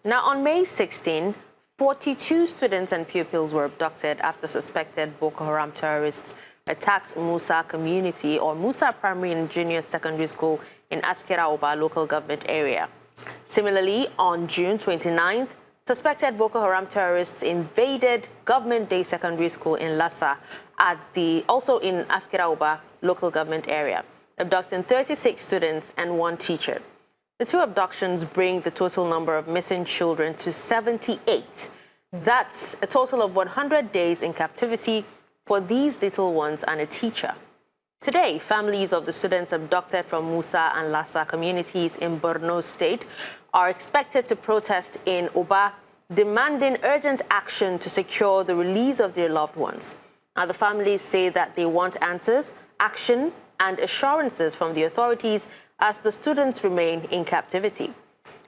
Now, on May 16, 42 students and pupils were abducted after suspected Boko Haram terrorists attacked Mussa community or Mussa Primary and Junior Secondary School in Askira local government area. Similarly, on June 29th, suspected Boko Haram terrorists invaded Government Day Secondary School in Lassa also in Askira local government area, abducting 36 students and 1 teacher. The 2 abductions bring the total number of missing children to 78. That's a total of 100 days in captivity for these little ones and a teacher. Today, families of the students abducted from Mussa and Lassa communities in Borno State are expected to protest in Uba, demanding urgent action to secure the release of their loved ones. Now, the families say that they want answers, action, and assurances from the authorities as the students remain in captivity.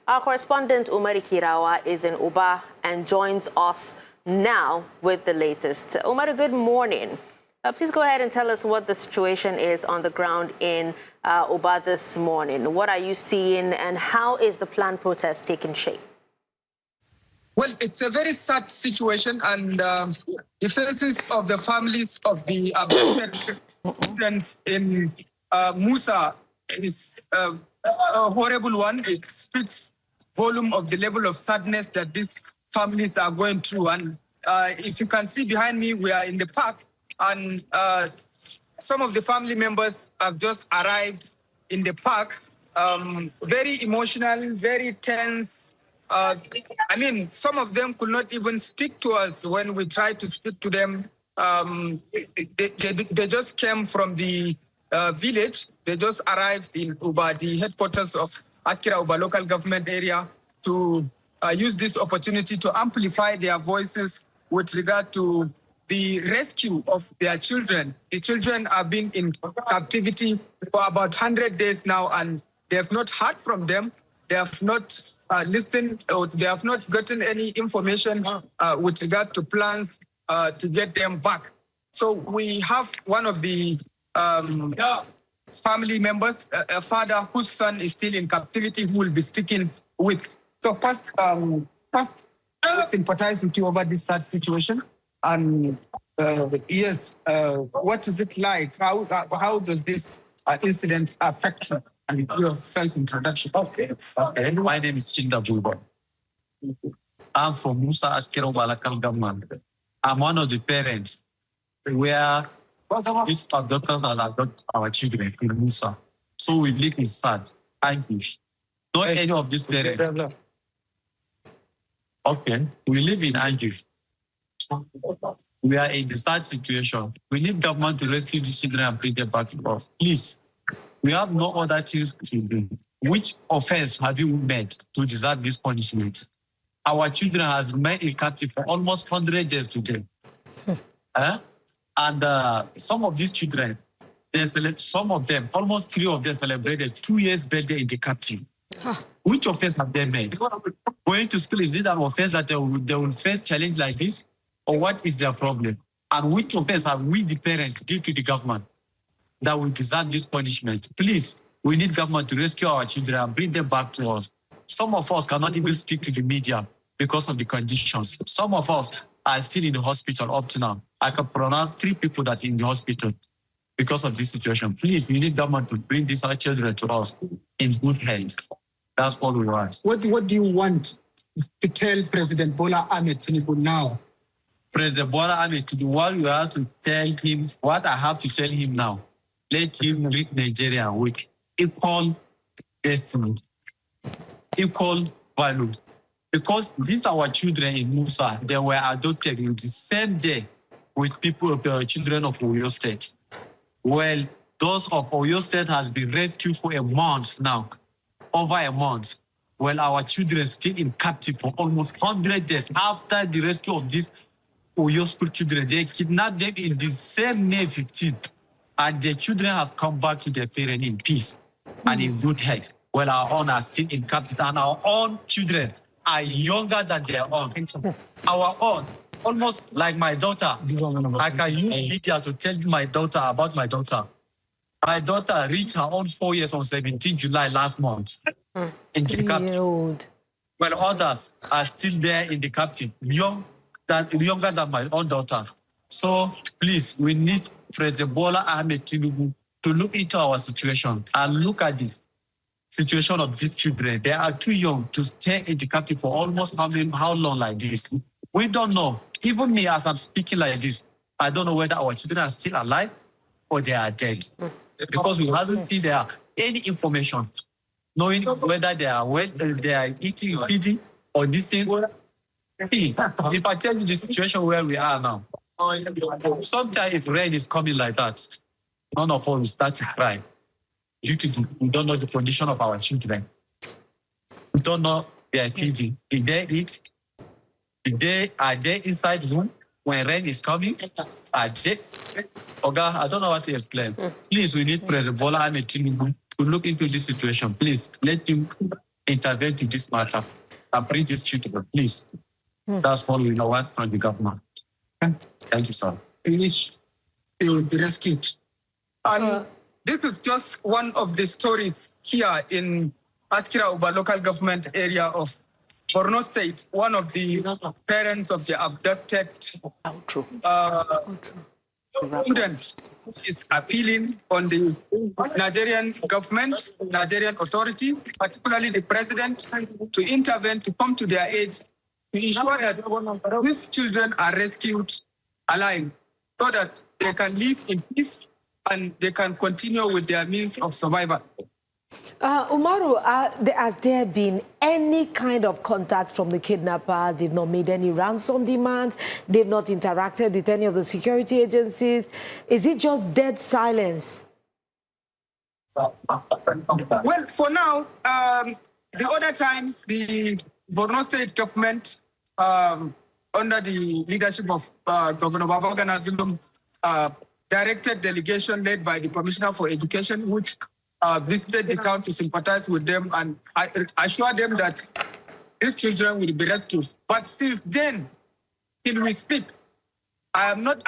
Our correspondent Umaru Kirawa is in Uba and joins us now with the latest. Umaru, good morning. Please go ahead and tell us what the situation is on the ground in Uba this morning. What are you seeing and how is the planned protest taking shape? Well, it's a very sad situation, and the faces of the families of the abducted students in Mussa is a horrible one. It speaks volume of the level of sadness that these families are going through. And if you can see behind me, we are in the park, and some of the family members have just arrived in the park. Very emotional, very tense. I mean, some of them could not even speak to us when we tried to speak to them. They just came from the village. They just arrived in Uba, the headquarters of Askira Uba local government area, to use this opportunity to amplify their voices with regard to the rescue of their children. The children are being in captivity for about 100 days now, and they have not heard from them. They have not listened, or they have not gotten any information with regard to plans to get them back. So we have one of the family members, a father whose son is still in captivity, who will be speaking with. So first, I sympathize with you over this sad situation. And yes, what is it like? How does this incident affect you? And your self-introduction. Okay. My name is Chinda Bulba. I'm from Mussa Askira local government. I'm one of the parents where these abductors abduct our children in Mussa. So we live in sad anguish. Not any of these parents. Okay, we live in anguish. We are in a sad situation. We need government to rescue these children and bring them back to us. Please. We have no other things to do. Which offense have you made to deserve this punishment? Our children has remained in captivity for almost 100 years today. And some of these children, some of them, almost 3 of them celebrated 2 years birthday in the captive. Which offense have they made? Going to school, is it an offense that they will face challenge like this? Or what is their problem? And which offense have we, the parents, due to the government that will deserve this punishment? Please, we need government to rescue our children and bring them back to us. Some of us cannot even speak to the media because of the conditions. Some of us are still in the hospital up to now. I can pronounce 3 people that are in the hospital because of this situation. Please, we need government to bring these our children to us in good health. That's all we want. What do you want to tell President Bola Ahmed Tinubu now? President Bola Ahmed Tinubu, what you have to tell him, what I have to tell him now, let him lead Nigeria with equal destiny, equal value. Because these are our children in Mussa. They were adopted in the same day with people, children of Oyo State. Well, those of Oyo State has been rescued for a month now, over a month. Well, our children still in captive for almost 100 days after the rescue of these Oyo school children. They kidnapped them in the same May 15th. And the children has come back to their parents in peace and in good health. Well, our own are still in captivity, and our own children are younger than their own. Our own, almost like my daughter. I can use media to tell my daughter about my daughter. My daughter reached her own 4 years on 17 July last month. In captivity. while others are still there in the captive, younger than my own daughter. So please, we need President Bola Ahmed Tinubu to look into our situation and look at the situation of these children. They are too young to stay in the captive for almost how long like this? We don't know. Even me, as I'm speaking like this, I don't know whether our children are still alive or they are dead. Because we haven't seen there any information knowing whether they are eating, feeding, or this thing. If I tell you the situation where we are now, sometimes if rain is coming like that, none of us will start to cry. Due to we don't know the condition of our children. We don't know their feeding. Did they eat? Are they inside room when rain is coming? Are they? Oga, I don't know what to explain. Please, we need President Bola Ahmed Tinubu to look into this situation. Please, let him intervene to this matter and bring this children, please. That's all we know what from the government. Thank you, sir. Finish, they will be rescued. And this is just one of the stories here in Askira Uba local government area of Borno State. One of the parents of the abducted student is appealing on the Nigerian government, Nigerian authority, particularly the president, to intervene, to come to their aid, to ensure that these children are rescued alive so that they can live in peace and they can continue with their means of survival. Umaru, has there been any kind of contact from the kidnappers? They've not made any ransom demands? They've not interacted with any of the security agencies? Is it just dead silence? Well, for now, the other time, the Borno State government, under the leadership of Governor Babagana Zulum, directed delegation led by the Commissioner for Education, which visited the town to sympathize with them and assure them that these children will be rescued. But since then, till we speak, we are not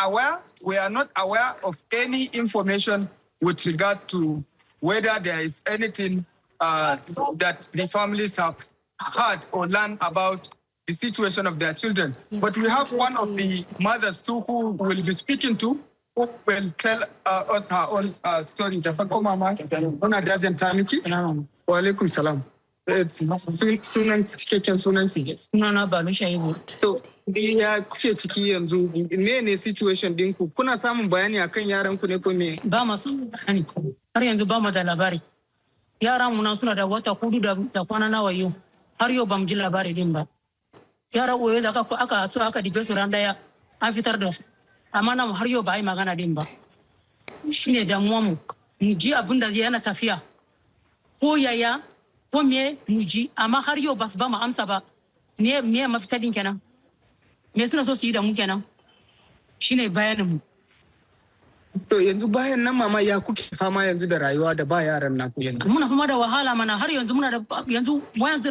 aware of any information with regard to whether there is anything that the families have heard or learned about the situation of their children. But we have one of the mothers too who will be speaking to, who will tell us her own story. Muna dajin ta miki? Wa alaikum salam. Sunan cikakken sunan ki? Sunana Banu Shaibu. To, ya kuke ciki yanzu? Ne situation ɗinku? Kuna samun bayani akan yaran ku ne ko me? Ba ma sun bayani. Har yanzu ba mu da labari. Yaran mu na suna da wata hudu da kwana nawa yau. Har yau ba mu ji labari din ba. Yara oyo da aka dibe su ran daya an fitar da su. Amma nan har yau ba a yi magana din ba. Shine damuwa mu ji abin da yana tafiya. Ko yaya ko me mu ji amma har yau ba su ba mu amsa ba. Me mafita din kenan. Me suna so su yi da mu kenan. Shine bayanin mu. To yanzu bayan nan mama ya kuke fama yanzu da rayuwa da ba yaran naku yanzu. Muna fama da wahala mana har yanzu muna da yanzu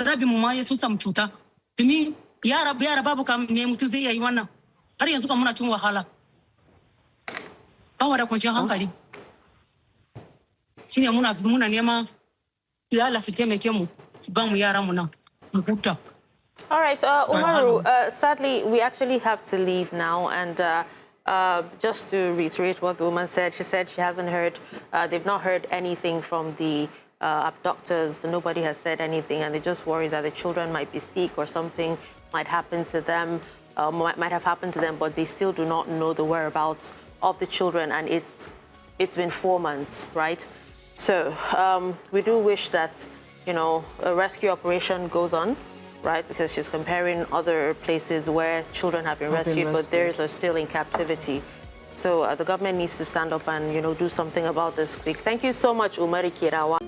rabin mu ma ya sun samu cuta. Tumi yara babu kam me mutum zai yi wannan. Har yanzu kan muna cin wahala. Bawa da kwanciyar hankali. Shine muna nema ya Allah su taimake mu su ba mu yaran mu nan mu huta. All right, Umaru, sadly, we actually have to leave now. And just to reiterate what the woman said, she said she hasn't heard, they've not heard anything from the abductors. Nobody has said anything, and they just worry that the children might be sick or something might happen to them, might have happened to them, but they still do not know the whereabouts of the children, and it's been 4 months, right? So we do wish that, you know, a rescue operation goes on, right? Because she's comparing other places where children have been rescued, but theirs are still in captivity. So the government needs to stand up and, you know, do something about this quick. Thank you so much, Umaru Kirawa.